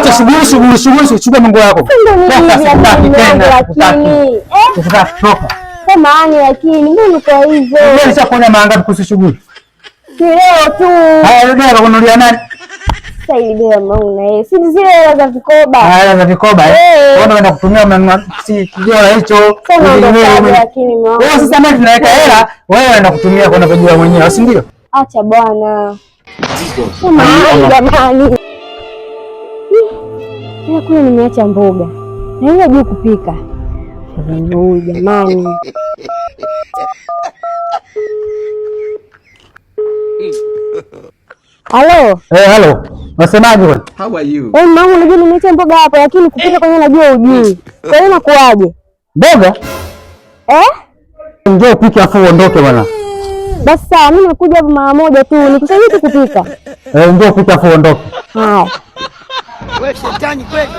Acha shughuli, chukua mambo yako. Lakini toka. Samahani lakini mbona kwa hivyo? Wewe ushakuona mangapi kuhusu shughuli? Si leo tu. Haya ndio kununulia nani? Sasa ile ya mauna yeye. Si zile hela za vikoba. Hela za vikoba eh. Unaenda kutumia si kijora hicho. Lakini mama. Wewe sasa mimi tunaweka hela, wewe unaenda kutumia kwa unapojua mwenyewe, si ndio? Acha bwana. Samahani jamani. Ila kule nimeacha mboga. Na ile juu kupika. Huyu jamani. Halo. Halo. Unasemaje wewe? How are you? Mama unajua nimeacha mboga hapa lakini kupika kwenye najua hujui. Kwa hiyo nakuaje? Mboga? Njoo upike afu uondoke bwana. Basi sawa, mimi nakuja mara moja tu. Nikusaidia tu kupika. Njoo upike afu uondoke. Haya. Wewe shetani kweli.